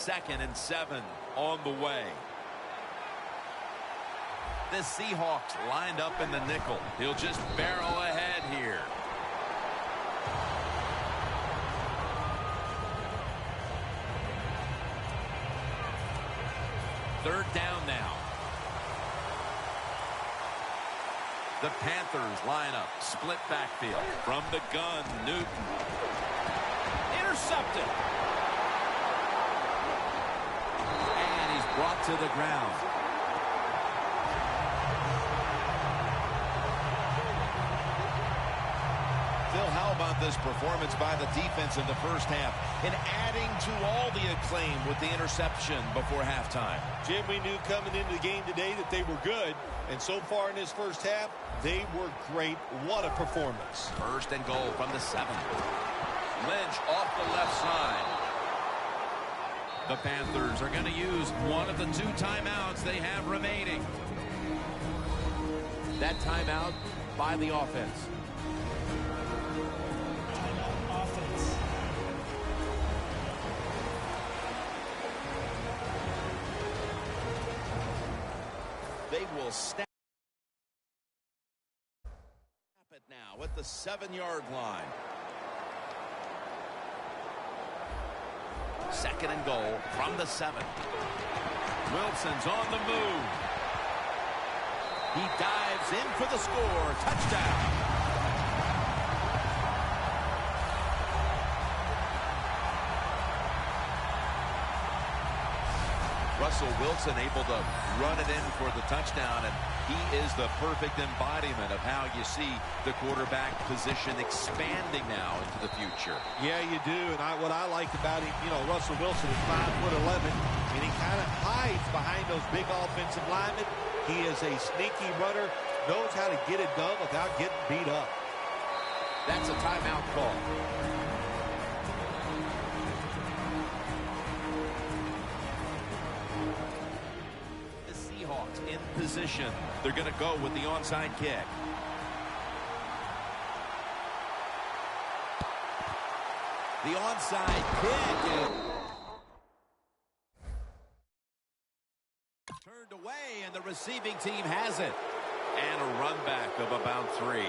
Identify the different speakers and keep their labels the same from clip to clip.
Speaker 1: 2nd and 7 on the way. The Seahawks lined up in the nickel. He'll just barrel ahead here. Third down now. The Panthers line up. Split backfield. From the gun, Newton. Intercepted. And he's brought to the ground. Phil, how about this performance by the defense in the first half and adding to all the acclaim with the interception before halftime?
Speaker 2: Jim, we knew coming into the game today that they were good, and so far in this first half, they were great. What a performance.
Speaker 1: First and goal from the 7. Lynch off the left side. The Panthers are going to use one of the 2 timeouts they have remaining. That timeout by the offense. They will snap it now at the 7-yard line. 2nd and goal from the 7. Wilson's on the move. He dives in for the score. Touchdown. Russell Wilson able to run it in for the touchdown, and he is the perfect embodiment of how you see the quarterback position expanding now into the future.
Speaker 2: Yeah, you do, and what I like about him, Russell Wilson is 5'11", and he kind of hides behind those big offensive linemen. He is a sneaky runner, knows how to get it done without getting beat up.
Speaker 1: That's a timeout call. In position. They're going to go with the onside kick. The onside kick is turned away, and the receiving team has it. And a run back of about 3.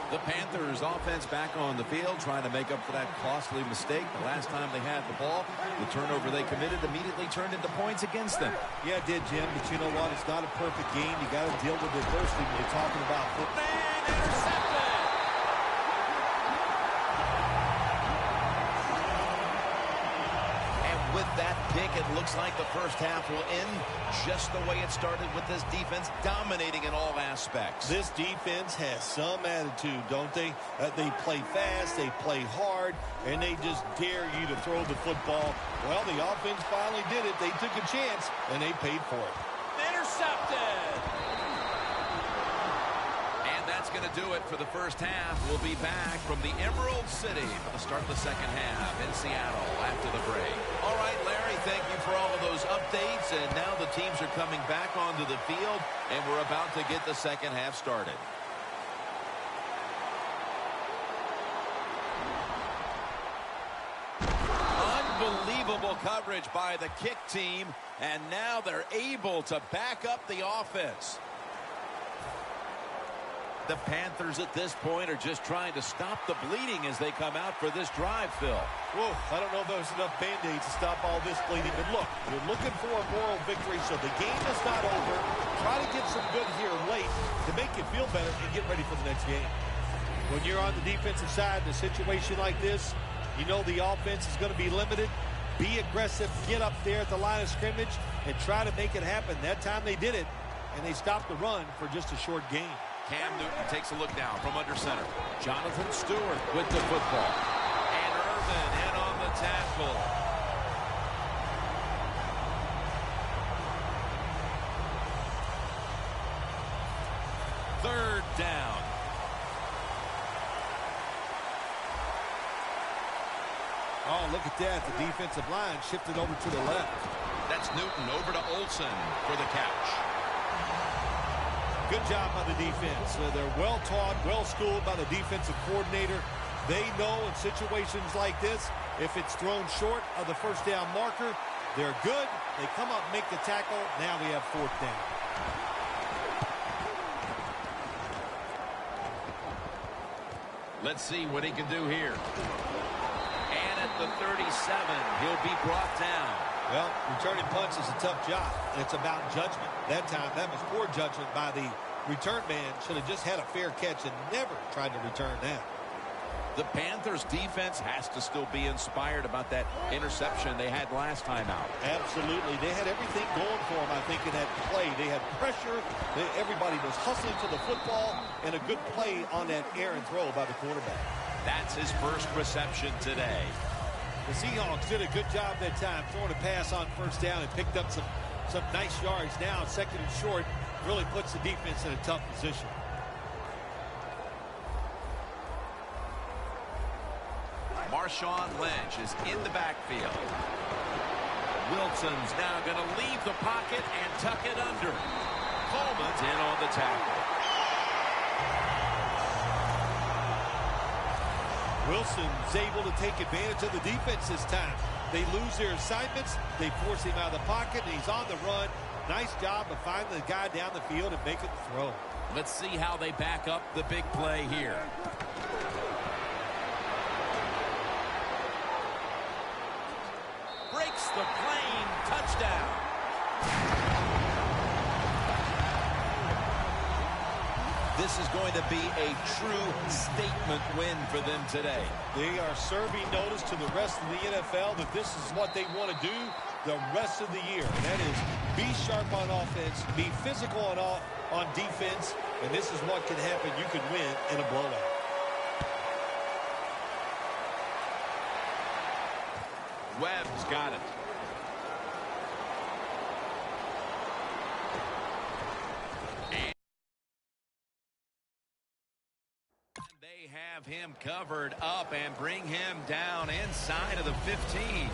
Speaker 1: The Panthers offense back on the field trying to make up for that costly mistake. The last time they had the ball, the turnover they committed immediately turned into points against them.
Speaker 2: Yeah, it did, Jim, but you know what? It's not a perfect game. You got to deal with adversity when you're talking about football.
Speaker 1: Man, intercepted! And with that pick, it looks like the first half will end just the way it started, with this defense dominating in all aspects.
Speaker 2: This defense has some attitude, don't they? They play fast, they play hard, and they just dare you to throw the football. Well, the offense finally did it. They took a chance, and they paid for it.
Speaker 1: Intercepted! And that's going to do it for the first half. We'll be back from the Emerald City for the start of the second half in Seattle after the break. All right, Larry, thank you for all of those updates. And now the teams are coming back onto the field, and we're about to get the second half started. Unbelievable coverage by the kick team, and now they're able to back up the offense. The Panthers at this point are just trying to stop the bleeding as they come out for this drive, Phil.
Speaker 2: Whoa, I don't know if there's enough Band-Aids to stop all this bleeding, but look, you're looking for a moral victory, so the game is not over. Try to get some good here late to make you feel better and get ready for the next game. When you're on the defensive side in a situation like this, you know the offense is going to be limited. Be aggressive, get up there at the line of scrimmage, and try to make it happen. That time they did it, and they stopped the run for just a short gain.
Speaker 1: Cam Newton takes a look now from under center. Jonathan Stewart with the football. And Irvin in on the tackle. Third down.
Speaker 2: Oh, look at that. The defensive line shifted over to the left.
Speaker 1: That's Newton over to Olsen for the catch.
Speaker 2: good job by the defense. They're well-taught, well-schooled by the defensive coordinator. They know in situations like this, if it's thrown short of the first down marker, they're good. They come up, make the tackle. Now we have fourth down.
Speaker 1: Let's see what he can do here. And at the 37, he'll be brought down.
Speaker 2: Well, returning punts is a tough job, and it's about judgment. That time, that was poor judgment by the return man. Should have just had a fair catch and never tried to return that.
Speaker 1: The Panthers defense has to still be inspired about that interception they had last time out.
Speaker 2: Absolutely. They had everything going for them, I think, in that play. They had pressure. Everybody was hustling to the football, and a good play on that errant throw by the quarterback.
Speaker 1: That's his first reception today.
Speaker 2: The Seahawks did a good job that time, throwing a pass on first down and picked up some nice yards. Now, second and short, really puts the defense in a tough position.
Speaker 1: Marshawn Lynch is in the backfield. Wilson's now going to leave the pocket and tuck it under. Coleman's in on the tackle.
Speaker 2: Wilson's able to take advantage of the defense this time. They lose their assignments. They force him out of the pocket, and he's on the run. Nice job of finding the guy down the field and making the throw.
Speaker 1: Let's see how they back up the big play here. Breaks the plane. Touchdown. This is going to be a true statement win for them today.
Speaker 2: They are serving notice to the rest of the NFL that this is what they want to do the rest of the year. And that is be sharp on offense, be physical on defense, and this is what can happen. You can win in a blowout.
Speaker 1: Webb's got it. And they have him covered up and bring him down inside of the 15.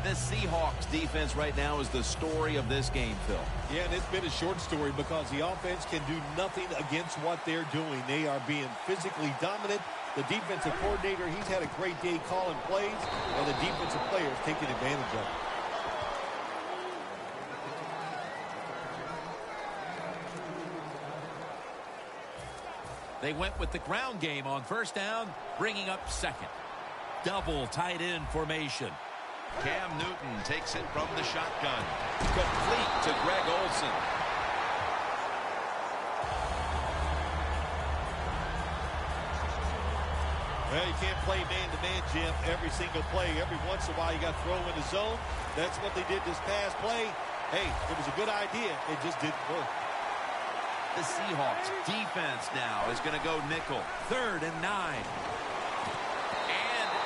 Speaker 1: The Seahawks defense right now is the story of this game, Phil.
Speaker 2: Yeah, and it's been a short story because the offense can do nothing against what they're doing. They are being physically dominant. The defensive coordinator, he's had a great day calling plays, and the defensive players taking advantage of it.
Speaker 1: They went with the ground game on first down, bringing up second. Double tight end formation. Cam Newton takes it from the shotgun. Complete to Greg Olsen.
Speaker 2: Well, you can't play man-to-man, Jim, every single play. Every once in a while, you got to throw in the zone. That's what they did this past play. Hey, it was a good idea. It just didn't work.
Speaker 1: The Seahawks defense now is going to go nickel. 3rd and 9.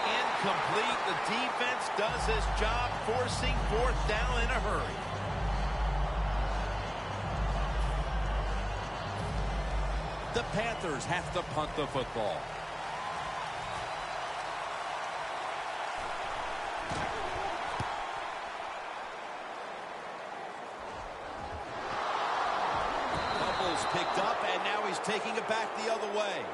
Speaker 1: Incomplete. The defense does his job, forcing fourth down in a hurry. The Panthers have to punt the football. Fumbles picked up, and now he's taking it back the other way.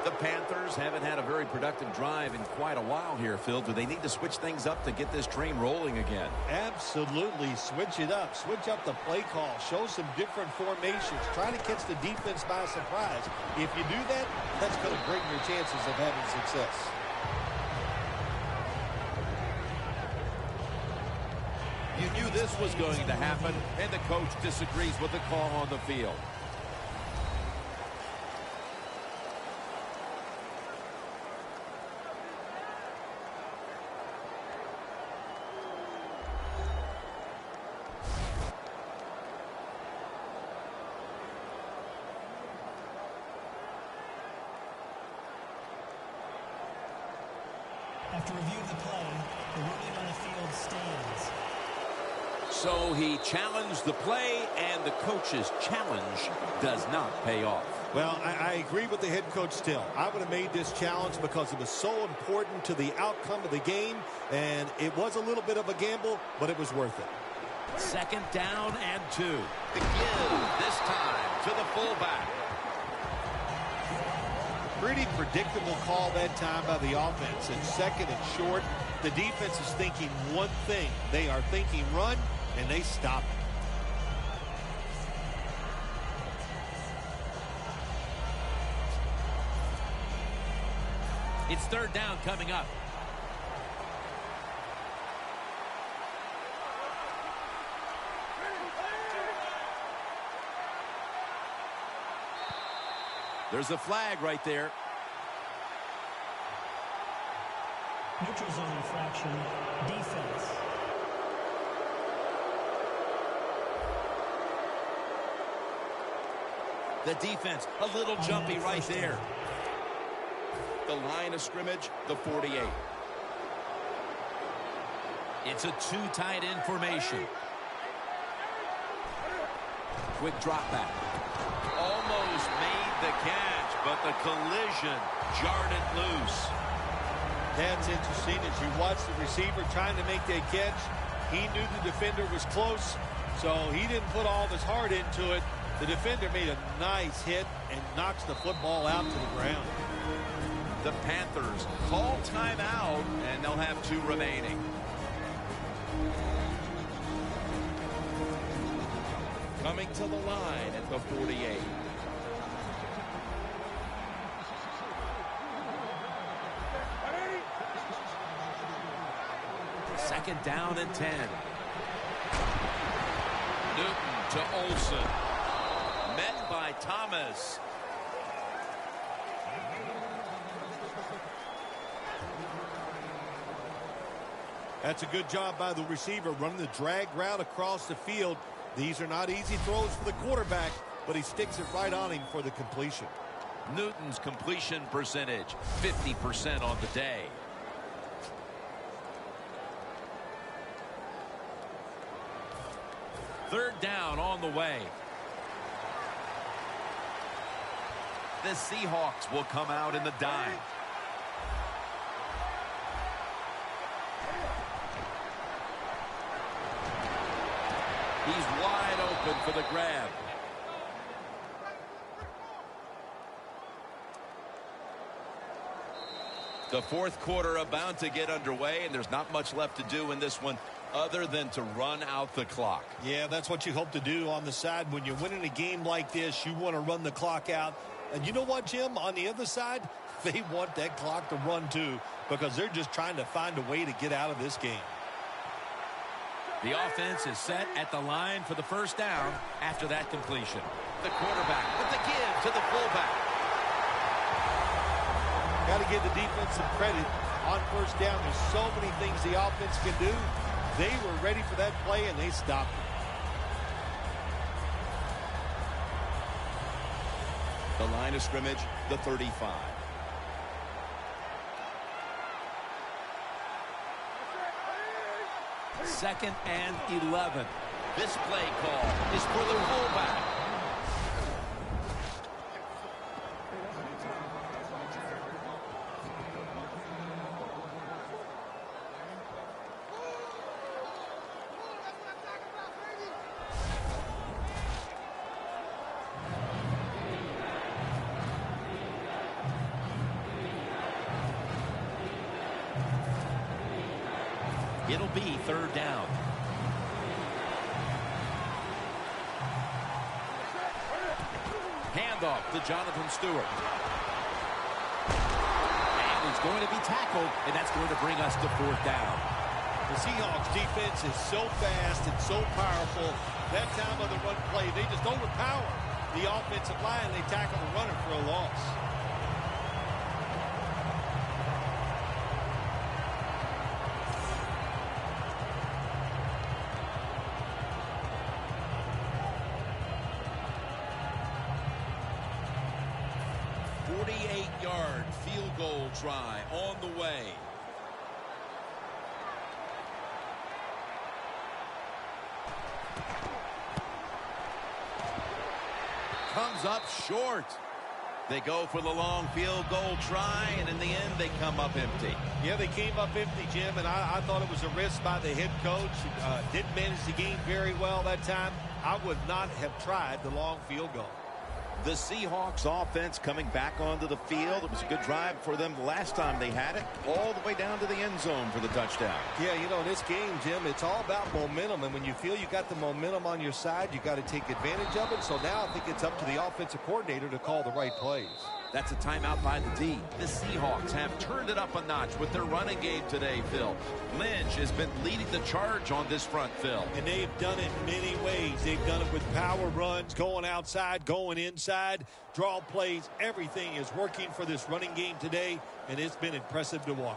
Speaker 1: The Panthers haven't had a very productive drive in quite a while here, Phil. Do they need to switch things up to get this train rolling again?
Speaker 2: Absolutely. Switch it up. Switch up the play call. Show some different formations. Try to catch the defense by surprise. If you do that, that's going to bring your chances of having success.
Speaker 1: You knew this was going to happen, and the coach disagrees with the call on the field.
Speaker 3: After review of the play, the ruling on the field stands.
Speaker 1: So he challenged the play, and the coach's challenge does not pay off.
Speaker 2: Well, I agree with the head coach still. I would have made this challenge because it was so important to the outcome of the game, and it was a little bit of a gamble, but it was worth it.
Speaker 1: Second down and 2. The give this time to the fullback.
Speaker 2: Pretty predictable call that time by the offense. It's second and short. The defense is thinking one thing. They are thinking run, and they stop it.
Speaker 1: It's third down coming up. There's a flag right there.
Speaker 3: Neutral zone infraction, defense.
Speaker 1: The defense, a little jumpy right there. The line of scrimmage, the 48. It's a too tight end formation. Quick drop back. Almost made the catch, but the collision jarred it loose.
Speaker 2: That's interesting. As you watch the receiver trying to make that catch, he knew the defender was close, so he didn't put all of his heart into it. The defender made a nice hit and knocks the football out to the ground.
Speaker 1: The Panthers call timeout, and they'll have 2 remaining. Coming to the line at the 48. Second down and 10. Newton to Olsen. Met by Thomas.
Speaker 2: That's a good job by the receiver, running the drag route across the field. These are not easy throws for the quarterback, but he sticks it right on him for the completion.
Speaker 1: Newton's completion percentage, 50% on the day. Third down on the way. The Seahawks will come out in the dime. He's wide open for the grab. The fourth quarter about to get underway, and there's not much left to do in this one other than to run out the clock.
Speaker 2: Yeah, that's what you hope to do on the side. When you're winning a game like this, you want to run the clock out. And you know what, Jim? On the other side, they want that clock to run too, because they're just trying to find a way to get out of this game.
Speaker 1: The offense is set at the line for the first down after that completion. The quarterback with the give to the fullback.
Speaker 2: Got to give the defense some credit. On first down, there's so many things the offense can do. They were ready for that play, and they stopped it.
Speaker 1: The line of scrimmage, the 35. Second and 11. This play call is for the fullback. It'll be third down. Handoff to Jonathan Stewart. And he's going to be tackled, and that's going to bring us to fourth down.
Speaker 2: The Seahawks defense is so fast and so powerful. That time of the run play, they just overpower the offensive line. They tackle the runner for a loss.
Speaker 1: Yard field goal try on the way. comes up short. They go for the long field goal try, and in the end, they come up empty.
Speaker 2: Yeah, they came up empty, Jim, and I thought it was a risk by the head coach. Didn't manage the game very well that time. I would not have tried the long field goal.
Speaker 1: The Seahawks offense coming back onto the field. It was a good drive for them last time they had it, all the way down to the end zone for the touchdown.
Speaker 2: Yeah, you know, in this game, Jim, it's all about momentum. And when you feel you got the momentum on your side, you got to take advantage of it. So now I think it's up to the offensive coordinator to call the right plays.
Speaker 1: That's a timeout by the D. The Seahawks have turned it up a notch with their running game today, Phil. Lynch has been leading the charge on this front, Phil.
Speaker 2: And they've done it many ways. They've done it with power runs, going outside, going inside, draw plays. Everything is working for this running game today, and it's been impressive to watch.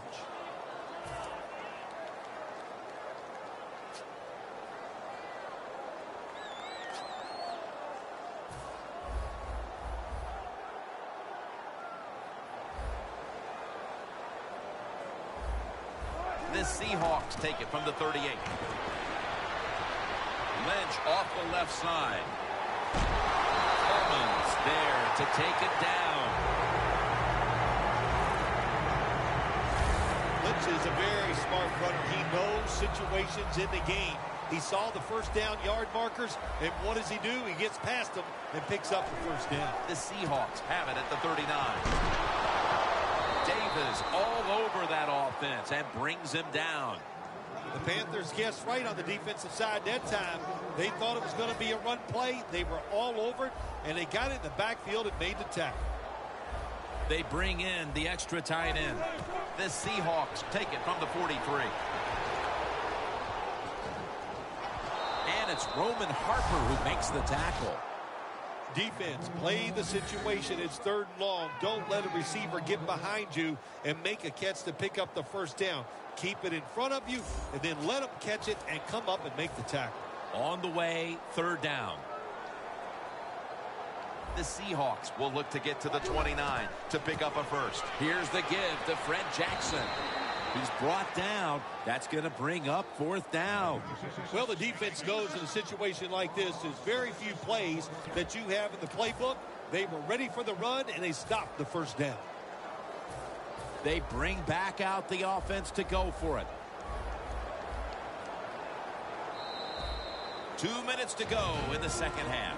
Speaker 1: The Seahawks take it from the 38. Lynch off the left side. Coleman's there to take it down.
Speaker 2: Lynch is a very smart runner. He knows situations in the game. He saw the first down yard markers, and what does he do? He gets past them and picks up the first down.
Speaker 1: The Seahawks have it at the 39. Davis all over that offense and brings him down.
Speaker 2: The Panthers guessed right on the defensive side that time. They thought it was going to be a run play. They were all over it, and they got it in the backfield and made the tackle.
Speaker 1: They bring in the extra tight end. The Seahawks take it from the 43. And it's Roman Harper who makes the tackle.
Speaker 2: Defense, play the situation. It's 3rd and long. Don't let a receiver get behind you and make a catch to pick up the first down. Keep it in front of you, and then let them catch it and come up and make the tackle.
Speaker 1: On the way, 3rd down. The Seahawks will look to get to the 29 to pick up a first. Here's the give to Fred Jackson. He's brought down. That's going to bring up 4th down.
Speaker 2: Well, the defense goes in a situation like this. There's very few plays that you have in the playbook. They were ready for the run, and they stopped the first down.
Speaker 1: They bring back out the offense to go for it. 2 minutes to go in the second half.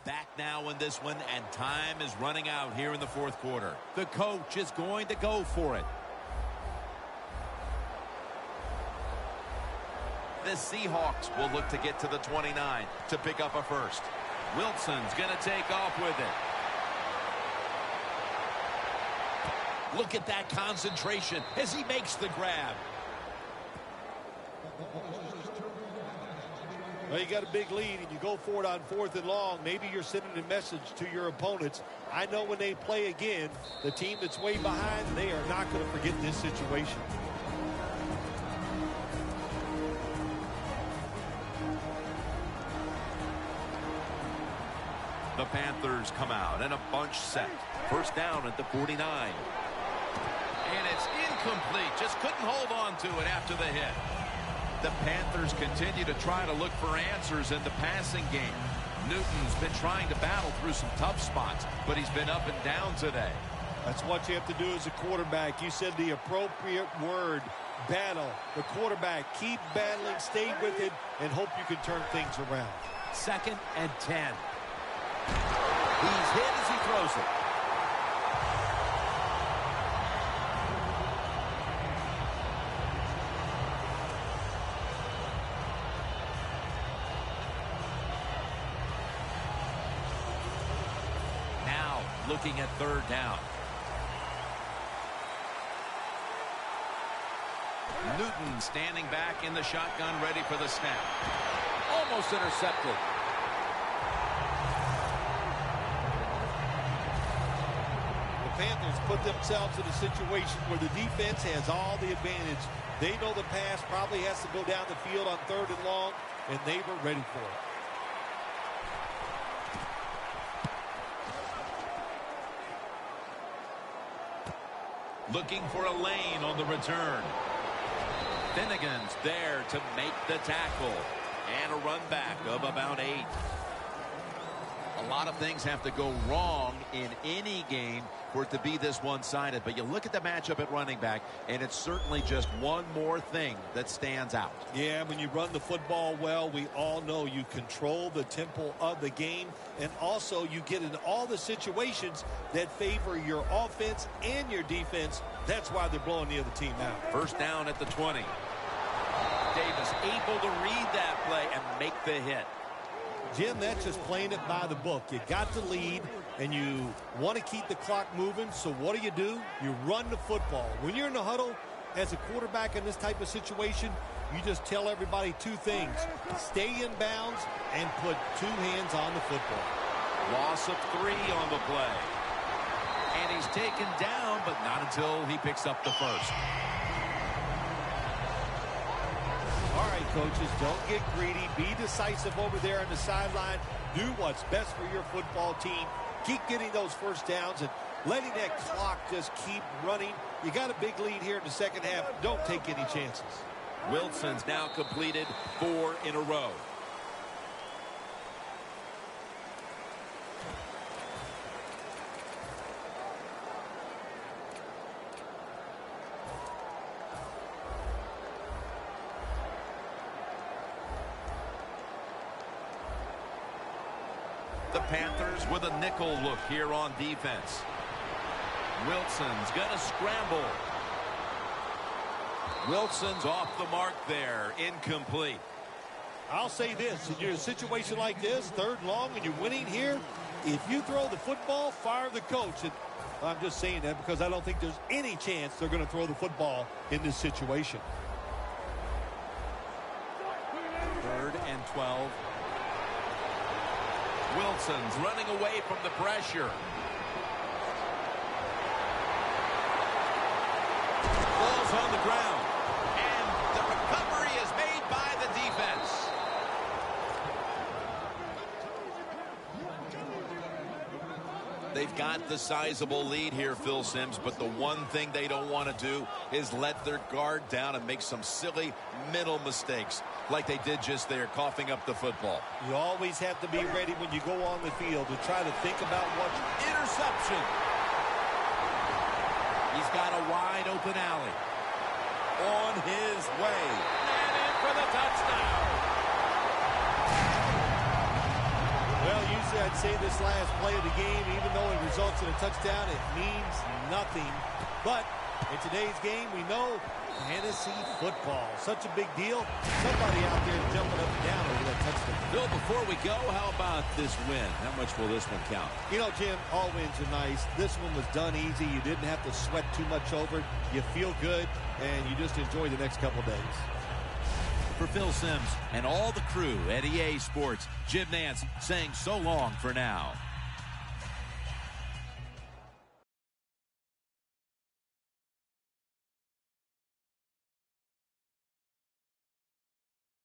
Speaker 1: Back now in this one, and time is running out here in the 4th quarter. The coach is going to go for it. The Seahawks will look to get to the 29 to pick up a first. Wilson's going to take off with it. Look at that concentration as he makes the grab.
Speaker 2: Well, you got a big lead, and you go for it on 4th and long. Maybe you're sending a message to your opponents. I know when they play again, the team that's way behind, they are not going to forget this situation.
Speaker 1: The Panthers come out in a bunch set. First down at the 49. And it's incomplete. Just couldn't hold on to it after the hit. The Panthers continue to try to look for answers in the passing game. Newton's been trying to battle through some tough spots, but he's been up and down today.
Speaker 2: That's what you have to do as a quarterback. You said the appropriate word, battle. The quarterback, keep battling, stay with it, and hope you can turn things around.
Speaker 1: 2nd and 10. He's hit as he throws it. Now looking at 3rd down. Newton standing back in the shotgun, ready for the snap. Almost intercepted.
Speaker 2: Panthers put themselves in a situation where the defense has all the advantage. They know the pass probably has to go down the field on 3rd and long, and they were ready for it.
Speaker 1: Looking for a lane on the return. Finnegan's there to make the tackle. And a run back of about 8. A lot of things have to go wrong in any game for it to be this one-sided. But you look at the matchup at running back, and it's certainly just one more thing that stands out.
Speaker 2: Yeah, when you run the football well, we all know you control the tempo of the game, and also you get in all the situations that favor your offense and your defense. That's why they're blowing the other team out.
Speaker 1: First down at the 20. Davis able to read that play and make the hit.
Speaker 2: Jim, that's just playing it by the book. You got the lead, and you want to keep the clock moving, so what do? You run the football. When you're in the huddle as a quarterback in this type of situation, you just tell everybody 2 things. Stay in bounds and put 2 hands on the football.
Speaker 1: Loss of 3 on the play. And he's taken down, but not until he picks up the first.
Speaker 2: All right, coaches, don't get greedy. Be decisive over there on the sideline. Do what's best for your football team. Keep getting those first downs and letting that clock just keep running. You got a big lead here in the second half. Don't take any chances.
Speaker 1: Wilson's now completed 4 in a row. The Panthers with a nickel look here on defense. Wilson's going to scramble. Wilson's off the mark there. Incomplete.
Speaker 2: I'll say this. In a situation like this, 3rd and long, and you're winning here, if you throw the football, fire the coach. And I'm just saying that because I don't think there's any chance they're going to throw the football in this situation.
Speaker 1: 3rd and 12. Wilson's running away from the pressure. Ball's on the ground. And the recovery is made by the defense. They've got the sizable lead here, Phil Simms, but the one thing they don't want to do is let their guard down and make some silly mental mistakes like they did just there, coughing up the football.
Speaker 2: You always have to be ready when you go on the field to try to think about what
Speaker 1: interception. He's got a wide open alley. On his way. And in for the touchdown.
Speaker 2: Well, usually I'd say this last play of the game, even though it results in a touchdown, it means nothing. But in today's game, we know fantasy football, such a big deal. Somebody out there is jumping up and down over that touchdown.
Speaker 1: Bill, before we go, how about this win? How much will this one count?
Speaker 2: You know, Jim, all wins are nice. This one was done easy. You didn't have to sweat too much over it. You feel good, and you just enjoy the next couple days.
Speaker 1: For Phil Simms and all the crew at EA Sports, Jim Nance saying so long for now.